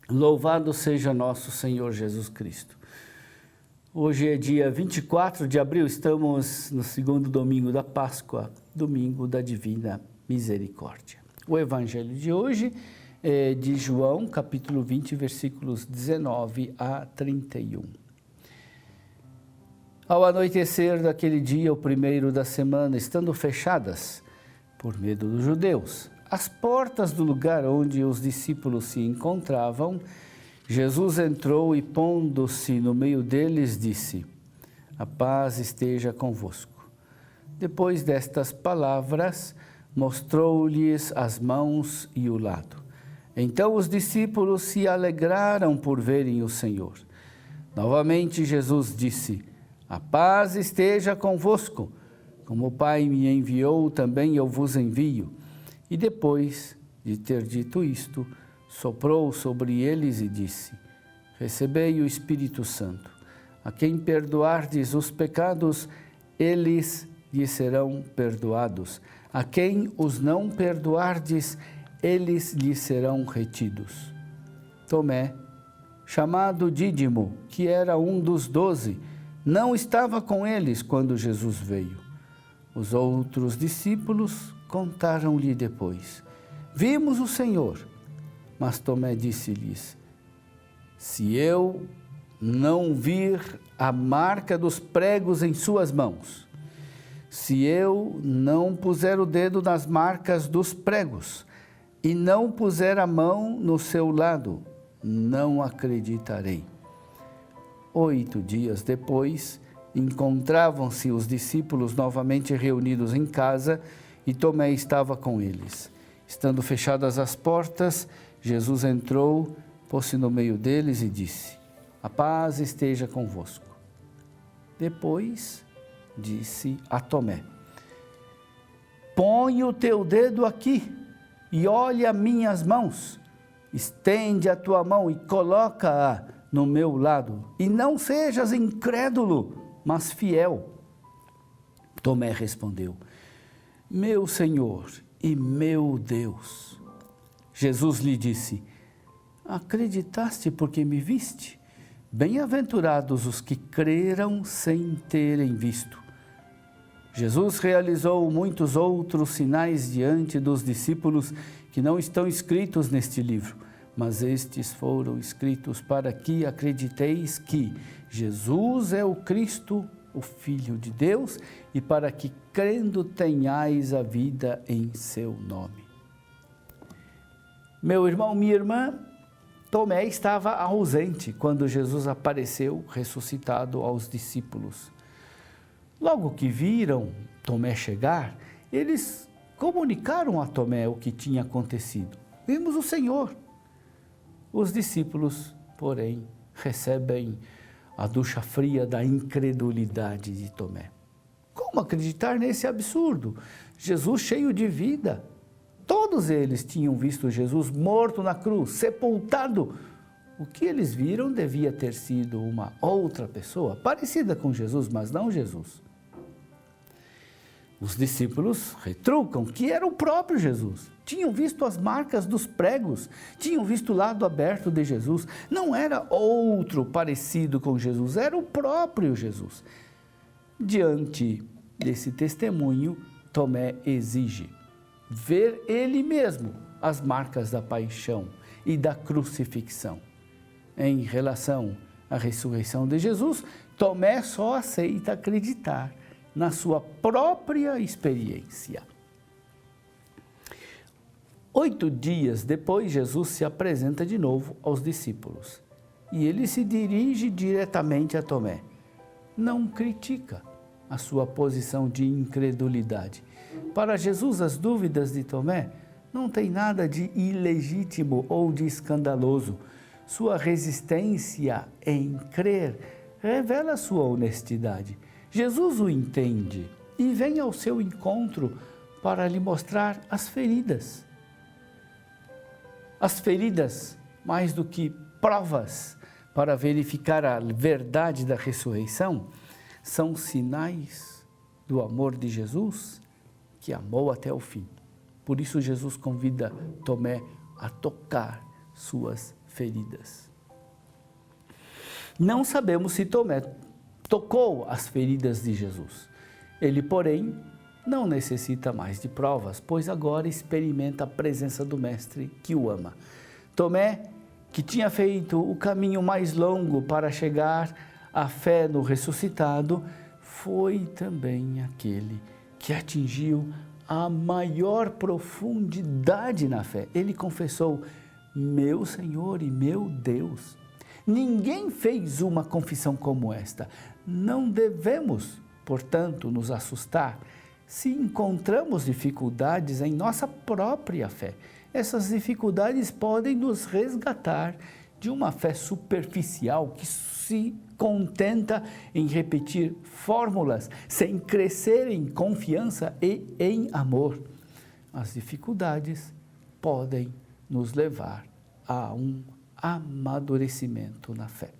Louvado seja nosso Senhor Jesus Cristo. Hoje é dia 24 de abril, estamos no segundo domingo da Páscoa, domingo da Divina Misericórdia. O evangelho de hoje é de João, capítulo 20, versículos 19 a 31. Ao anoitecer daquele dia, o primeiro da semana, estando fechadas, por medo dos judeus, as portas do lugar onde os discípulos se encontravam, Jesus entrou e, pondo-se no meio deles, disse: "A paz esteja convosco." Depois destas palavras, mostrou-lhes as mãos e o lado. Então os discípulos se alegraram por verem o Senhor. Novamente Jesus disse: "A paz esteja convosco. Como o Pai me enviou, também eu vos envio." E depois de ter dito isto, soprou sobre eles e disse: "Recebei o Espírito Santo. A quem perdoardes os pecados, eles lhes serão perdoados. A quem os não perdoardes, eles lhes serão retidos." Tomé, chamado Dídimo, que era um dos 12, não estava com eles quando Jesus veio. Os outros discípulos contaram-lhe depois: "Vimos o Senhor." Mas Tomé disse-lhes: "Se eu não vir a marca dos pregos em suas mãos, se eu não puser o dedo nas marcas dos pregos e não puser a mão no seu lado, não acreditarei." 8 dias depois, encontravam-se os discípulos novamente reunidos em casa e Tomé estava com eles. Estando fechadas as portas, Jesus entrou, pôs-se no meio deles e disse: "A paz esteja convosco." Depois disse a Tomé: "Põe o teu dedo aqui e olha minhas mãos. Estende a tua mão e coloca-a no meu lado. E não sejas incrédulo, mas fiel." Tomé respondeu: "Meu Senhor e meu Deus." Jesus lhe disse: "Acreditaste porque me viste? Bem-aventurados os que creram sem terem visto." Jesus realizou muitos outros sinais diante dos discípulos que não estão escritos neste livro, mas estes foram escritos para que acrediteis que Jesus é o Cristo, o Filho de Deus, e para que, crendo, tenhais a vida em seu nome. Meu irmão, minha irmã, Tomé estava ausente quando Jesus apareceu ressuscitado aos discípulos. Logo que viram Tomé chegar, eles comunicaram a Tomé o que tinha acontecido. "Vimos o Senhor." Os discípulos, porém, recebem a ducha fria da incredulidade de Tomé. Como acreditar nesse absurdo? Jesus cheio de vida. Todos eles tinham visto Jesus morto na cruz, sepultado. O que eles viram devia ter sido uma outra pessoa, parecida com Jesus, mas não Jesus. Os discípulos retrucam que era o próprio Jesus. Tinham visto as marcas dos pregos, tinham visto o lado aberto de Jesus. Não era outro parecido com Jesus, era o próprio Jesus. Diante desse testemunho, Tomé exige ver ele mesmo as marcas da paixão e da crucifixão. Em relação à ressurreição de Jesus, Tomé só aceita acreditar na sua própria experiência. 8 dias depois, Jesus se apresenta de novo aos discípulos e ele se dirige diretamente a Tomé. Não critica a sua posição de incredulidade. Para Jesus, as dúvidas de Tomé não têm nada de ilegítimo ou de escandaloso. Sua resistência em crer revela sua honestidade. Jesus o entende e vem ao seu encontro para lhe mostrar as feridas. As feridas, mais do que provas para verificar a verdade da ressurreição, são sinais do amor de Jesus que amou até o fim. Por isso Jesus convida Tomé a tocar suas feridas. Não sabemos se Tomé tocou as feridas de Jesus. Ele, porém, não necessita mais de provas, pois agora experimenta a presença do Mestre que o ama. Tomé, que tinha feito o caminho mais longo para chegar à fé no ressuscitado, foi também aquele que atingiu a maior profundidade na fé. Ele confessou: meu Senhor e meu Deus. Ninguém fez uma confissão como esta. Não devemos, portanto, nos assustar se encontramos dificuldades em nossa própria fé. Essas dificuldades podem nos resgatar de uma fé superficial que se contenta em repetir fórmulas sem crescer em confiança e em amor. As dificuldades podem nos levar a um amadurecimento na fé.